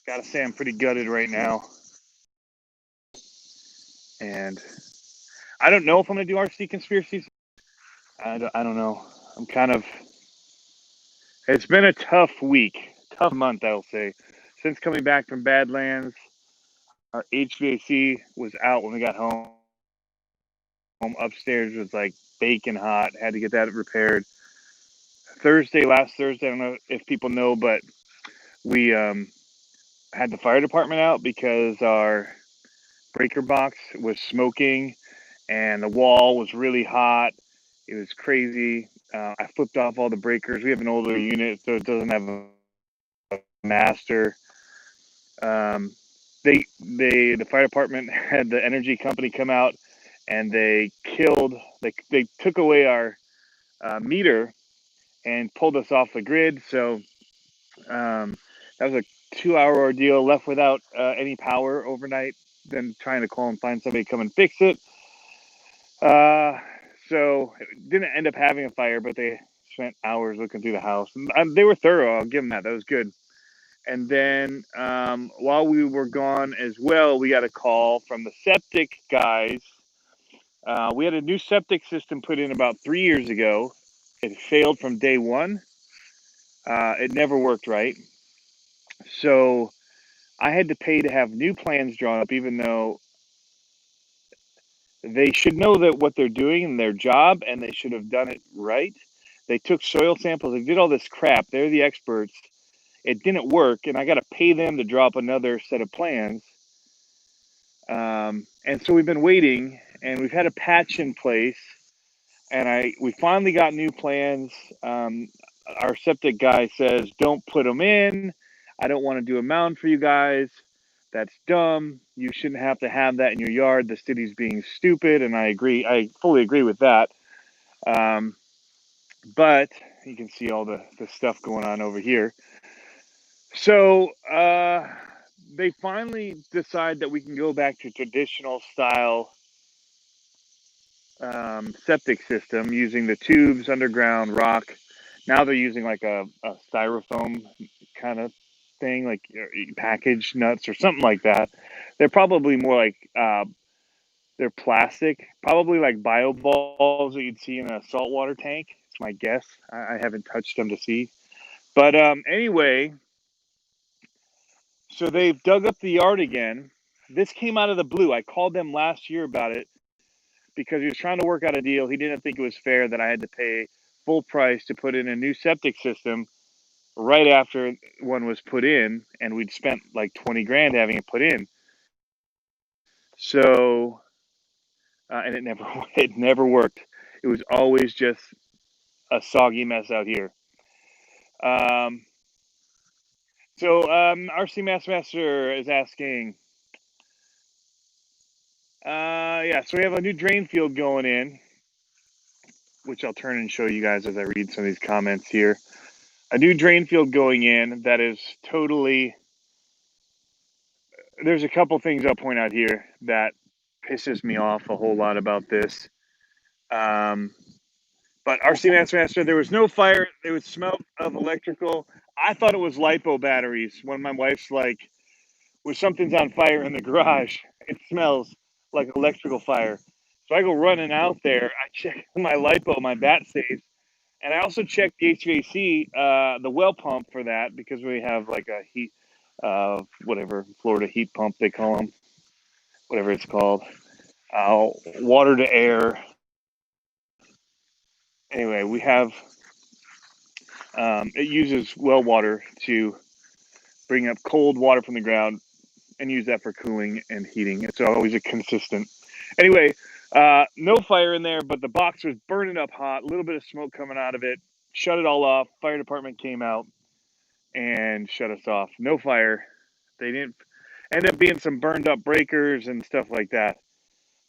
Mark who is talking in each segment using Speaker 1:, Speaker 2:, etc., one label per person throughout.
Speaker 1: Gotta say I'm pretty gutted right now. And I don't know if I'm gonna do RC conspiracies. I don't know. I'm kind of. It's been a tough week, tough month, I'll say. Since coming back from Badlands, our HVAC was out when we got home. Upstairs was like baking hot. Had to get that repaired. Last Thursday, I don't know if people know, but we had the fire department out because our breaker box was smoking and the wall was really hot. It was crazy. I flipped off all the breakers. We have an older unit, so it doesn't have a master. The fire department had the energy company come out and they took away our meter and pulled us off the grid. So that was a 2-hour ordeal, left without any power overnight, then trying to call and find somebody to come and fix it. So it didn't end up having a fire, but they spent hours looking through the house. And they were thorough. I'll give them that. That was good. And then while we were gone as well, we got a call from the Septic guys. We had a new septic system put in about 3 years ago. It failed from day one. It never worked right. So I had to pay to have new plans drawn up, even though they should know that what they're doing in their job and they should have done it right. They took soil samples, they did all this crap. They're the experts. It didn't work, and I got to pay them to drop another set of plans. And so we've been waiting, and we've had a patch in place, and we finally got new plans. Our septic guy says, don't put them in. I don't want to do a mound for you guys. That's dumb. You shouldn't have to have that in your yard. The city's being stupid, and I agree. I fully agree with that. But you can see all the stuff going on over here. So they finally decide that we can go back to traditional style septic system using the tubes, underground rock. Now they're using like a styrofoam kind of thing, like packaged nuts or something like that. They're probably more like they're plastic, probably like bio balls that you'd see in a saltwater tank. It's my guess. I haven't touched them to see. But anyway, so they've dug up the yard again. This came out of the blue. I called them last year about it because he was trying to work out a deal. He didn't think it was fair that I had to pay full price to put in a new septic system right after one was put in, and we'd spent like 20 grand having it put in. So, and it never worked. It was always just a soggy mess out here. So RC Master is asking, yeah, so we have a new drain field going in, which I'll turn and show you guys as I read some of these comments here. A new drain field going in that is totally, there's a couple things I'll point out here that pisses me off a whole lot about this. But RC Master, there was no fire. There was smoke of electrical. I thought it was LiPo batteries. When my wife's like, when something's on fire in the garage, it smells like electrical fire. So I go running out there. I check my LiPo, my bat safe, and I also checked the HVAC, the well pump for that, because we have like a heat, whatever, Florida heat pump they call them, whatever it's called, water to air. Anyway, we have, it uses well water to bring up cold water from the ground and use that for cooling and heating. It's always a consistent. Anyway, no fire in there, but the box was burning up hot, a little bit of smoke coming out of it. Shut it all off. Fire department came out and shut us off. No fire. They didn't end up being some burned up breakers and stuff like that.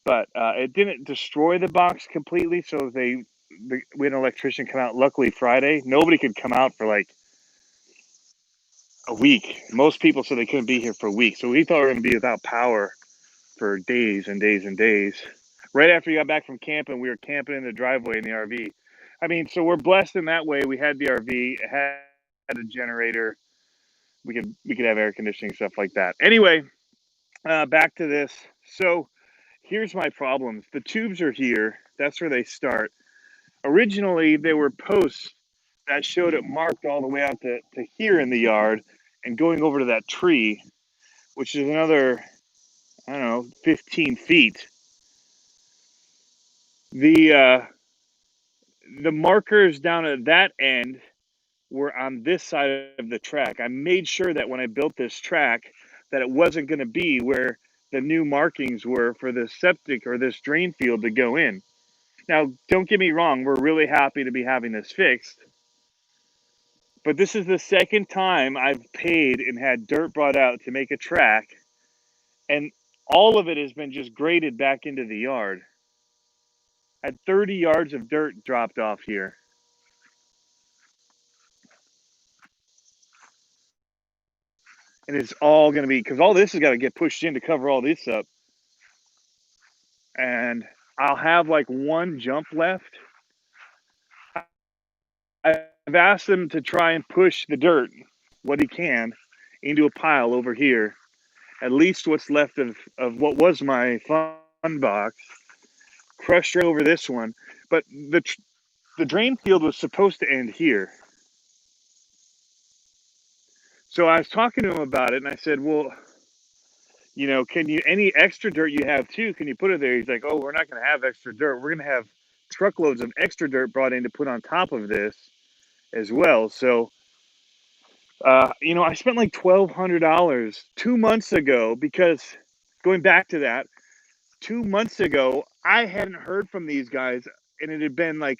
Speaker 1: But it didn't destroy the box completely. So we had an electrician come out. Luckily Friday, nobody could come out for like a week. Most people said they couldn't be here for a week. So we thought we were going to be without power for days and days and days. Right after we got back from camping, we were camping in the driveway in the RV. I mean, so we're blessed in that way. We had the RV, it had a generator. we could have air conditioning, stuff like that. Anyway, back to this. So here's my problems. The tubes are here. That's where they start. Originally, they were posts that showed it marked all the way out to here in the yard and going over to that tree, which is another, I don't know, 15 feet. The markers down at that end were on this side of the track. I made sure that when I built this track that it wasn't going to be where the new markings were for the septic or this drain field to go in. Now, don't get me wrong, we're really happy to be having this fixed. But this is the second time I've paid and had dirt brought out to make a track, and all of it has been just graded back into the yard. I had 30 yards of dirt dropped off here. And it's all going to be, because all this has got to get pushed in to cover all this up. And I'll have like one jump left. I've asked him to try and push the dirt, what he can, into a pile over here. At least what's left of what was my fun box. Crushed right over this one. But the drain field was supposed to end here. So I was talking to him about it, and I said, well, you know, can you, any extra dirt you have too, can you put it there? He's like, oh, we're not going to have extra dirt. We're going to have truckloads of extra dirt brought in to put on top of this as well. So, you know, I spent like $1,200 2 months ago because going back to that, 2 months ago, I hadn't heard from these guys, and it had been like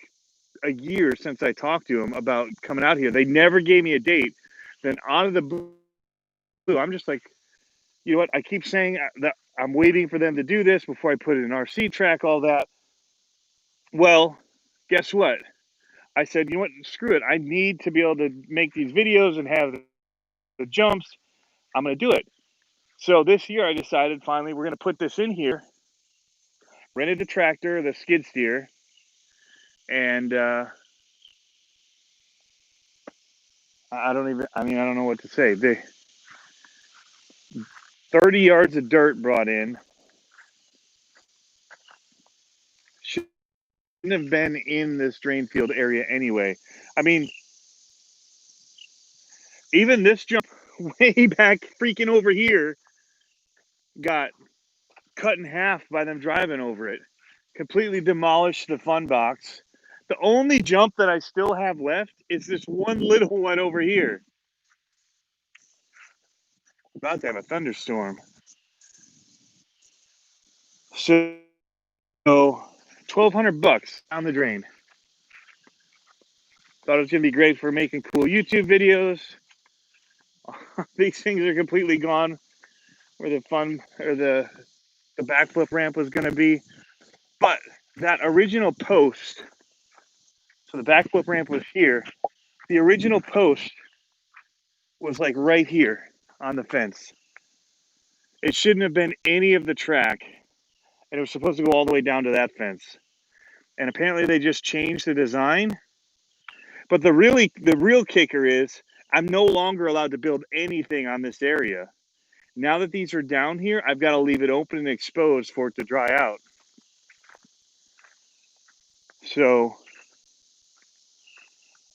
Speaker 1: a year since I talked to them about coming out here. They never gave me a date. Then out of the blue, I'm just like, you know what? I keep saying that I'm waiting for them to do this before I put it in RC track, all that. Well, guess what? I said, you know what? Screw it. I need to be able to make these videos and have the jumps. I'm going to do it. So this year I decided finally we're going to put this in here. Rented the tractor, the skid steer, and I don't know what to say. The 30 yards of dirt brought in shouldn't have been in this drain field area anyway. I mean, even this jump way back freaking over here got cut in half by them driving over it. Completely demolished the fun box. The only jump that I still have left is this one little one over here. About to have a thunderstorm. So $1,200 down the drain. Thought it was gonna be great for making cool YouTube videos. These things are completely gone. Where the fun or the backflip ramp was gonna be. But that original post, so the backflip ramp was here. The original post was like right here on the fence. It shouldn't have been any of the track, and it was supposed to go all the way down to that fence. And apparently they just changed the design. But the real kicker is I'm no longer allowed to build anything on this area. Now that these are down here, I've got to leave it open and exposed for it to dry out. So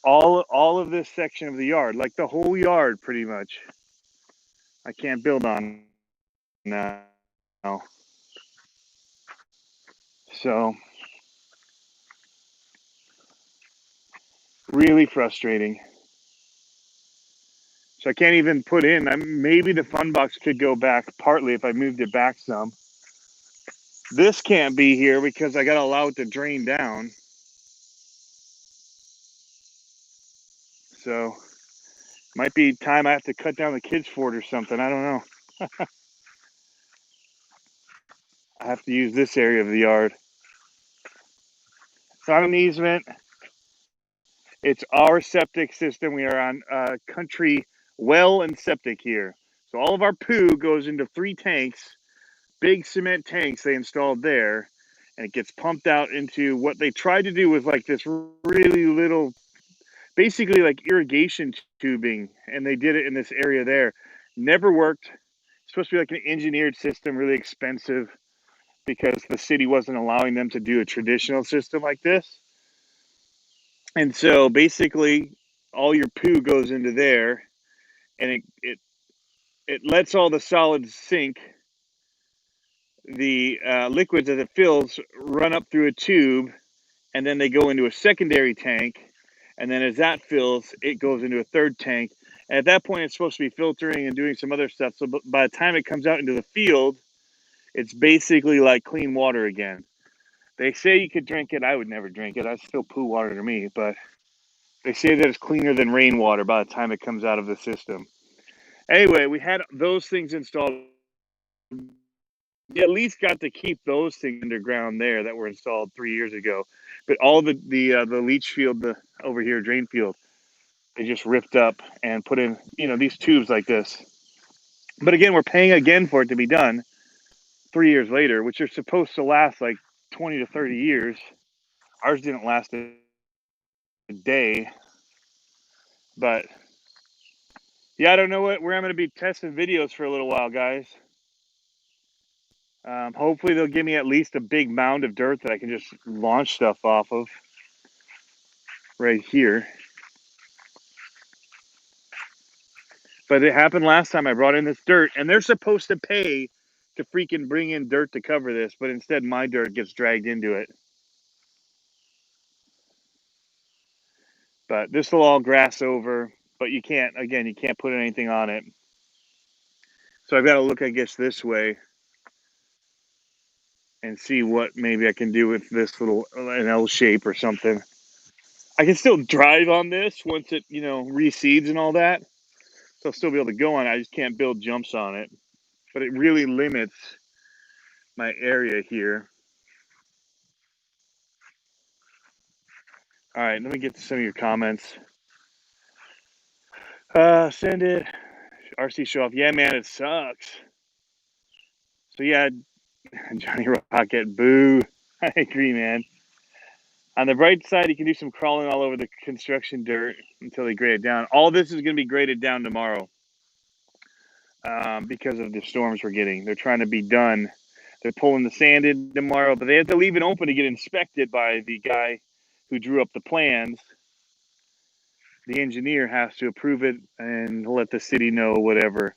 Speaker 1: all of this section of the yard, like the whole yard pretty much, I can't build on now. So really frustrating. So I can't even put in, maybe the fun box could go back partly if I moved it back some. This can't be here because I got to allow it to drain down. So might be time I have to cut down the kids' fort or something. I don't know. I have to use this area of the yard. It's not an easement. It's our septic system. We are on country well and septic here. So all of our poo goes into 3 tanks, big cement tanks they installed there, and it gets pumped out into what they tried to do with like this really little basically like irrigation tubing, and they did it in this area there. Never worked. It's supposed to be like an engineered system, really expensive because the city wasn't allowing them to do a traditional system like this. And so basically, all your poo goes into there, and it lets all the solids sink. The liquids as it fills run up through a tube, and then they go into a secondary tank, and then as that fills, it goes into a third tank. And at that point, it's supposed to be filtering and doing some other stuff. So by the time it comes out into the field, it's basically like clean water again. They say you could drink it. I would never drink it. That's still poo water to me. But they say that it's cleaner than rainwater by the time it comes out of the system. Anyway, we had those things installed. You at least got to keep those things underground there that were installed 3 years ago. But all the leach field, the over here drain field, they just ripped up and put in these tubes like this. But again, we're paying again for it to be done 3 years later, which are supposed to last like 20 to 30 years. Ours didn't last a day, but yeah, I don't know where I'm going to be testing videos for a little while, guys. Hopefully they'll give me at least a big mound of dirt that I can just launch stuff off of right here. But it happened last time I brought in this dirt, and they're supposed to pay to freaking bring in dirt to cover this, but instead my dirt gets dragged into it. But this will all grass over, but you can't put anything on it. So I've got to look, I guess, this way and see what maybe I can do with this little an L shape or something. I can still drive on this once it reseeds and all that, so I'll still be able to go on it. I just can't build jumps on it, but it really limits my area here. All right, let me get to some of your comments. Send it. RC show off. Yeah, man, it sucks. So yeah, Johnny Rocket, boo. I agree, man. On the bright side, you can do some crawling all over the construction dirt until they grade it down. All this is going to be graded down tomorrow because of the storms we're getting. They're trying to be done. They're pulling the sand in tomorrow, but they have to leave it open to get inspected by the guy who drew up the plans. The engineer has to approve it and let the city know whatever.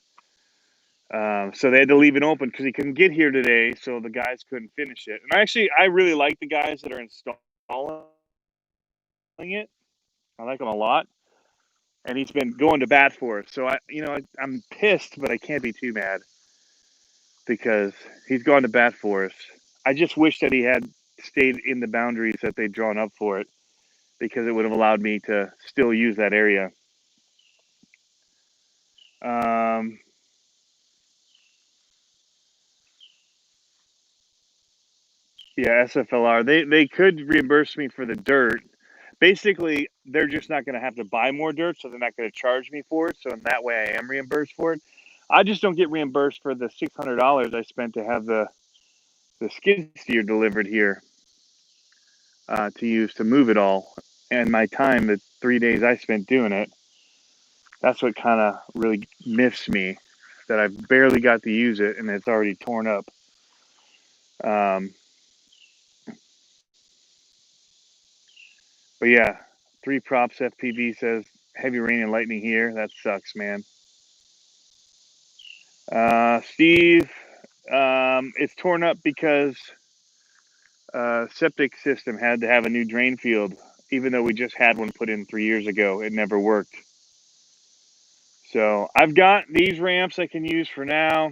Speaker 1: So they had to leave it open because he couldn't get here today, so the guys couldn't finish it. And I really like the guys that are installing it. I like them a lot, and he's been going to bat for us. So I'm pissed, but I can't be too mad because he's gone to bat for us. I just wish that he had stayed in the boundaries that they'd drawn up for it, because it would have allowed me to still use that area. Yeah, SFLR. They could reimburse me for the dirt. Basically, they're just not going to have to buy more dirt, so they're not going to charge me for it. So in that way, I am reimbursed for it. I just don't get reimbursed for the $600 I spent to have the skid steer delivered here to use to move it all, and my time, the 3 days I spent doing it. That's what kind of really miffs me, that I barely got to use it and it's already torn up. But yeah, 3 props FPV says heavy rain and lightning here. That sucks, man. Steve, it's torn up because Septic system had to have a new drain field, even though we just had one put in 3 years ago. It never worked. So I've got these ramps I can use for now.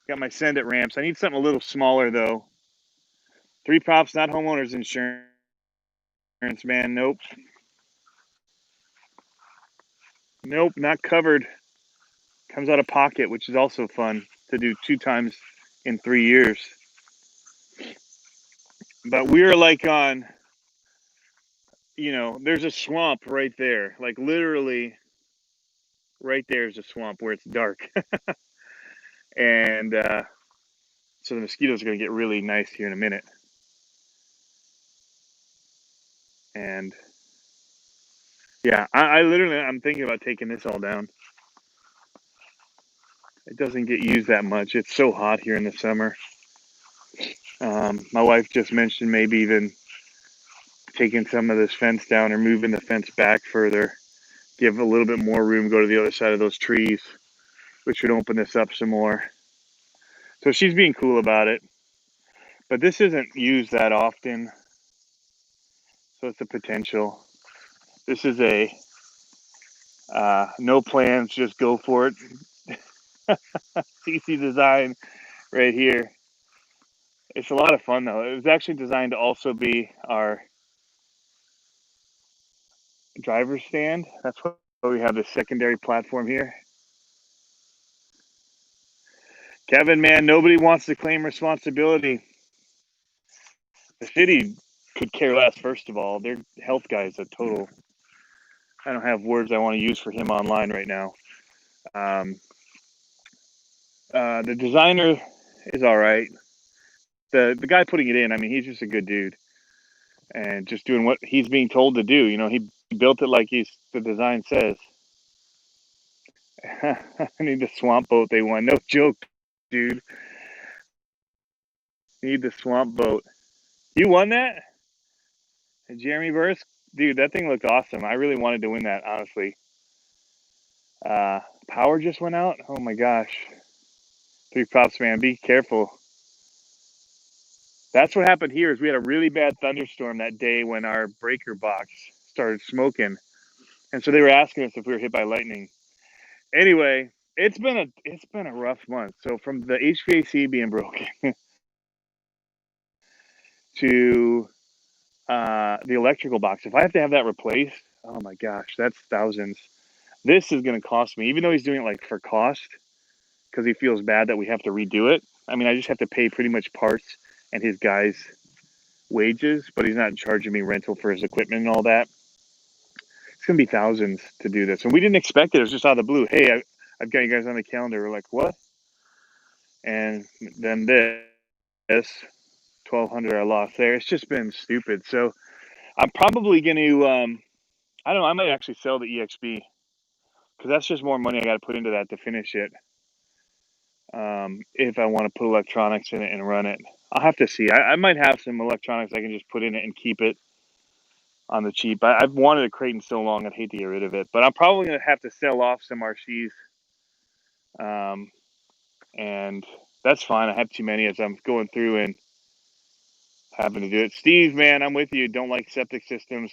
Speaker 1: Got my send it ramps. I need something a little smaller though. 3 props, not homeowners insurance, man. Nope. Nope, not covered. Comes out of pocket, which is also fun to do 2 times in 3 years. But we're like on, there's a swamp right there. Like literally right there is a swamp where it's dark. And so the mosquitoes are going to get really nice here in a minute. And yeah, I'm thinking about taking this all down. It doesn't get used that much. It's so hot here in the summer. My wife just mentioned maybe even taking some of this fence down or moving the fence back further, give a little bit more room, go to the other side of those trees, which would open this up some more. So she's being cool about it. But this isn't used that often, so it's a potential. This is a no plans, just go for it. CC design right here. It's a lot of fun though. It was actually designed to also be our driver's stand. That's why we have the secondary platform here. Kevin, man, nobody wants to claim responsibility. The city could care less, first of all. Their health guy is a total. I don't have words I want to use for him online right now. The designer is all right. The guy putting it in, I mean, he's just a good dude and just doing what he's being told to do. You know, he built it like the design says. I need the swamp boat they won. No joke, dude. Need the swamp boat. You won that? Jeremy Burris? Dude, that thing looked awesome. I really wanted to win that, honestly. Power just went out? Oh my gosh. 3 props, man. Be careful. That's what happened here is we had a really bad thunderstorm that day when our breaker box started smoking. And so they were asking us if we were hit by lightning. Anyway, it's been a rough month. So from the HVAC being broken to the electrical box, if I have to have that replaced, oh my gosh, that's thousands. This is going to cost me, even though he's doing it like for cost, because he feels bad that we have to redo it. I mean, I just have to pay pretty much parts and his guys' wages, but he's not charging me rental for his equipment and all that. It's going to be thousands to do this. And we didn't expect it. It was just out of the blue. Hey, I've got you guys on the calendar. We're like, what? And then this 1,200 I lost there. It's just been stupid. So I'm probably going to, I don't know, I might actually sell the EXB because that's just more money I got to put into that to finish it. If I want to put electronics in it and run it, I'll have to see. I might have some electronics I can just put in it and keep it on the cheap. I've wanted a Kraton so long, I'd hate to get rid of it. But I'm probably going to have to sell off some RCs. And that's fine. I have too many as I'm going through and having to do it. Steve, man, I'm with you. Don't like septic systems.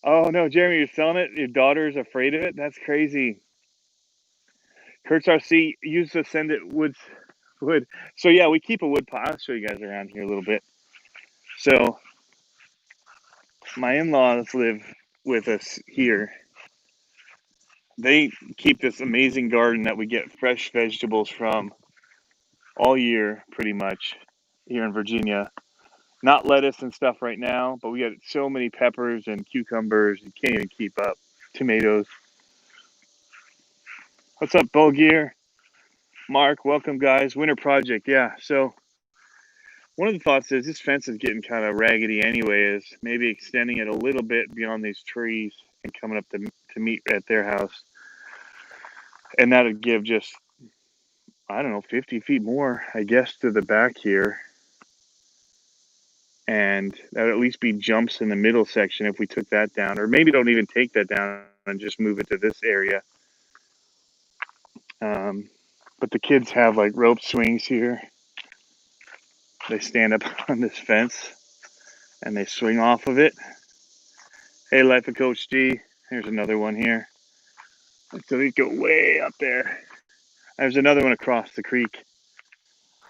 Speaker 1: Oh, no, Jeremy, you're selling it? Your daughter's afraid of it? That's crazy. Kurt's RC used to send it wood. So, yeah, we keep a wood pile. I'll show you guys around here a little bit. So, my in-laws live with us here. They keep this amazing garden that we get fresh vegetables from all year, pretty much, here in Virginia. Not lettuce and stuff right now, but we got so many peppers and cucumbers, you can't even keep up. Tomatoes. What's up, Bulgier? Mark, welcome, guys. Winter project, yeah. So one of the thoughts is this fence is getting kind of raggedy anyway, is maybe extending it a little bit beyond these trees and coming up to meet at their house. And that would give just, I don't know, 50 feet more, I guess, to the back here. And that would at least be jumps in the middle section if we took that down. Or maybe don't even take that down and just move it to this area. But the kids have like rope swings here. They stand up on this fence and they swing off of it. Hey, Life of Coach G. Here's another one here. So they go way up there. There's another one across the creek.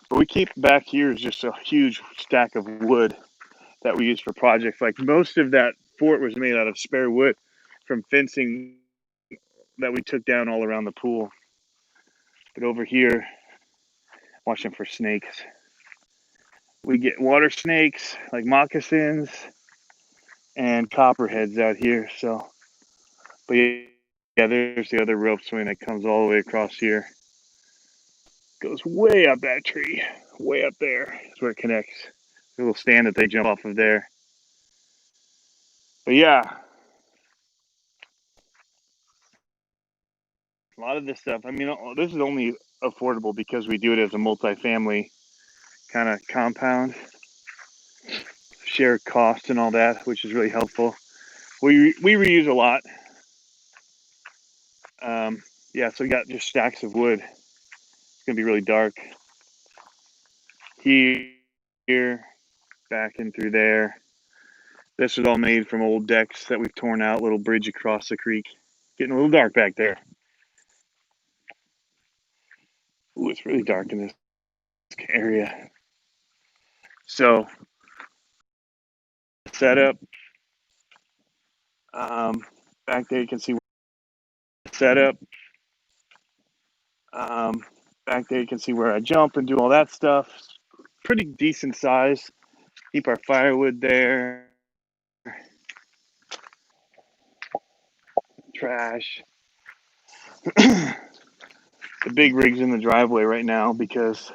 Speaker 1: But we keep back here is just a huge stack of wood that we use for projects. Like most of that fort was made out of spare wood from fencing that we took down all around the pool. But over here, watching for snakes. We get water snakes like moccasins and copperheads out here. So, but yeah, there's the other rope swing that comes all the way across here. Goes way up that tree, way up there. That's where it connects. A little stand that they jump off of there. But yeah, a lot of this stuff, I mean, this is only affordable because we do it as a multi-family kind of compound, share cost and all that, which is really helpful. We reuse a lot. Yeah, so we got just stacks of wood. It's gonna be really dark here, back in through there. This was all made from old decks that we've torn out. Little bridge across the creek. Getting a little dark back there. Ooh, it's really dark in this area. So setup. Back there you can see setup. Back there you can see where I jump and do all that stuff. Pretty decent size. Keep our firewood there. Trash. The big rig's in the driveway right now because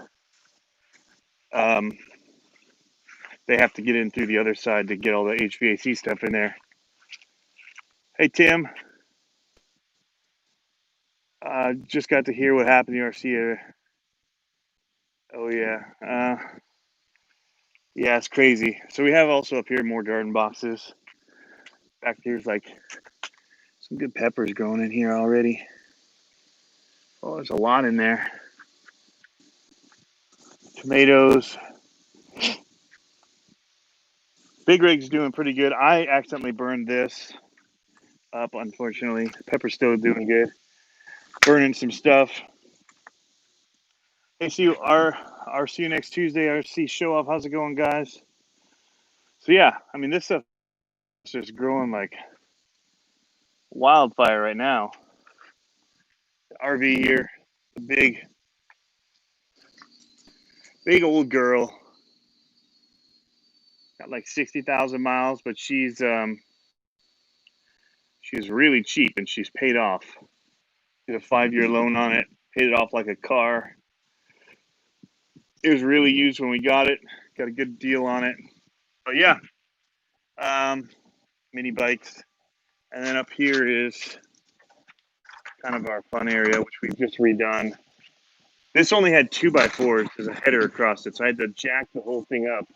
Speaker 1: they have to get in through the other side to get all the HVAC stuff in there. Hey, Tim. Just got to hear what happened to RC. Oh, yeah. Yeah, it's crazy. So we have also up here more garden boxes. Back there's like some good peppers growing in here already. Oh, there's a lot in there. Tomatoes. Big rig's doing pretty good. I accidentally burned this up, unfortunately. Pepper's still doing good. Burning some stuff. Hey, see you next Tuesday. RC show off. How's it going, guys? So yeah, I mean this stuff is just growing like wildfire right now. The RV here, the big old girl. Got like 60,000 miles, but she's really cheap and she's paid off. Did a 5-year loan on it, paid it off like a car. It was really used when we got it. Got a good deal on it. But yeah, mini bikes. And then up here is kind of our fun area, which we've just redone. This only had 2x4s as a header across it, so I had to jack the whole thing up.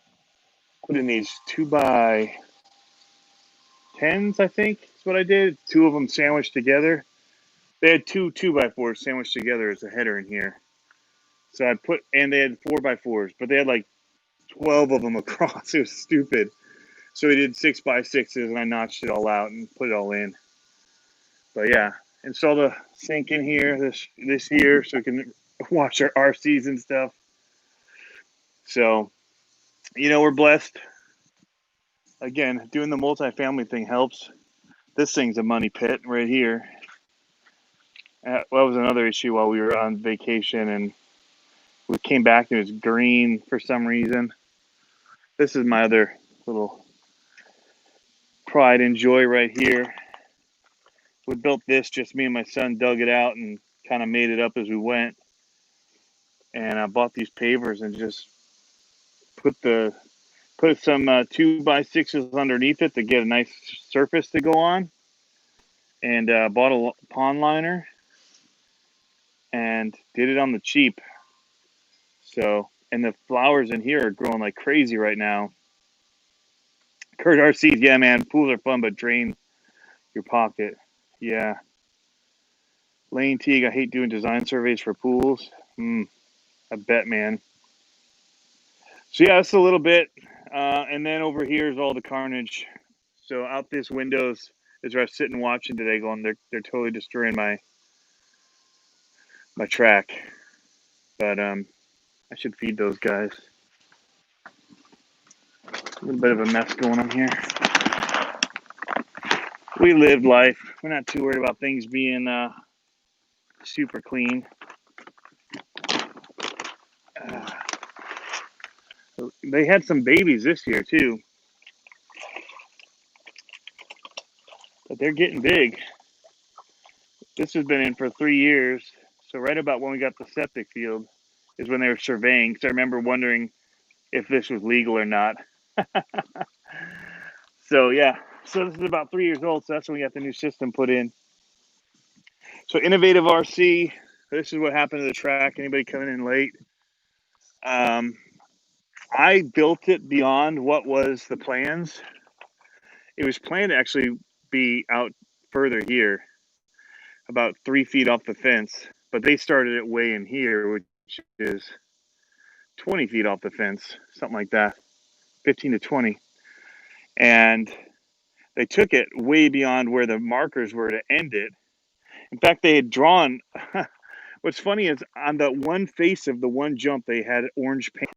Speaker 1: Put in these 2x10s, I think is what I did. 2 of them sandwiched together. They had 2x4s sandwiched together as a header in here. So and they had 4x4s, but they had like 12 of them across. It was stupid. So we did 6x6s, and I notched it all out and put it all in. But yeah, installed a sink in here this year so we can wash our RCs and stuff. So, we're blessed. Again, doing the multifamily thing helps. This thing's a money pit right here. That was another issue while we were on vacation, and we came back and it was green for some reason. This is my other little pride and joy right here. We built this, just me and my son dug it out and kind of made it up as we went. And I bought these pavers and just put some 2x6s underneath it to get a nice surface to go on. And bought a pond liner and did it on the cheap. So, and the flowers in here are growing like crazy right now. Kurt RC, yeah, man, pools are fun, but drain your pocket. Yeah. Lane Teague, I hate doing design surveys for pools. I bet, man. So yeah, that's a little bit. And then over here is all the carnage. So out this windows is where I was sitting watching today, going, they're totally destroying my track. But I should feed those guys. A little bit of a mess going on here. We lived life. We're not too worried about things being super clean. They had some babies this year too, but they're getting big. This has been in for 3 years. So right about when we got the septic field is when they were surveying. So I remember wondering if this was legal or not. So yeah, So this is about 3 years old. So that's when we got the new system put in. So innovative RC. This is what happened to the track. Anybody coming in late? I built it beyond what was the plans. It was planned to actually be out further here, about 3 feet off the fence, but they started it way in here, which is 20 feet off the fence, something like that, 15 to 20. And they took it way beyond where the markers were to end it. In fact, they had drawn. What's funny is on the one face of the one jump, they had orange paint.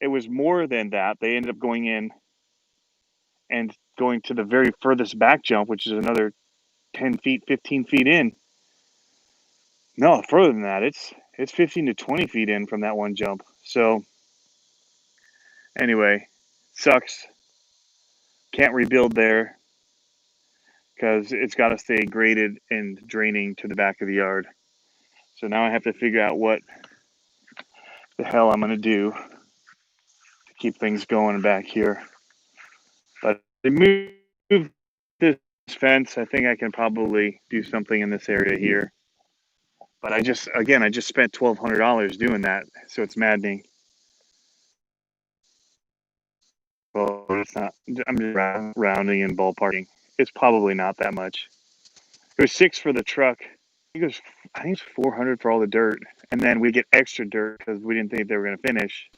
Speaker 1: It was more than that. They ended up going in and going to the very furthest back jump, which is another 10 feet, 15 feet in. No, further than that. It's 15 to 20 feet in from that one jump. So anyway, sucks. Can't rebuild there because it's got to stay graded and draining to the back of the yard. So now I have to figure out what the hell I'm going to do to keep things going back here. But they moved this fence. I think I can probably do something in this area here. But I just spent $1,200 doing that, so it's maddening. Well, it's not. I'm just rounding and ballparking. It's probably not that much. It was $600 for the truck. I think it's $400 for all the dirt, and then we get extra dirt because we didn't think they were going to finish.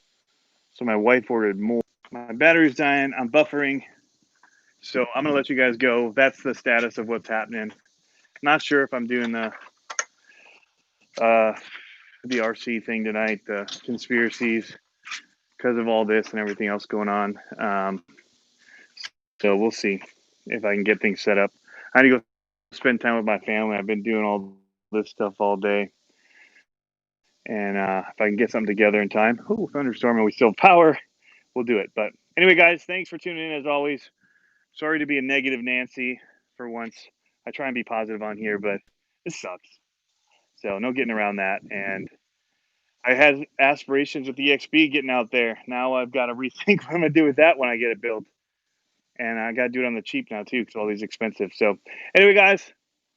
Speaker 1: So my wife ordered more. My battery's dying. I'm buffering, so I'm gonna let you guys go. That's the status of what's happening. Not sure if I'm doing the RC thing tonight, the conspiracies, because of all this and everything else going on. So we'll see if I can get things set up. I need to go spend time with my family. I've been doing all this stuff all day. And if I can get something together in time, thunderstorm, and we still have power, we'll do it. But anyway, guys, thanks for tuning in as always. Sorry to be a negative Nancy for once. I try and be positive on here, but this sucks. So no getting around that. And I had aspirations with the EXP getting out there. Now I've got to rethink what I'm going to do with that when I get it built. And I got to do it on the cheap now, too, because all these expensive. So anyway, guys,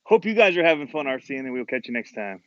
Speaker 1: hope you guys are having fun RCing, and we'll catch you next time.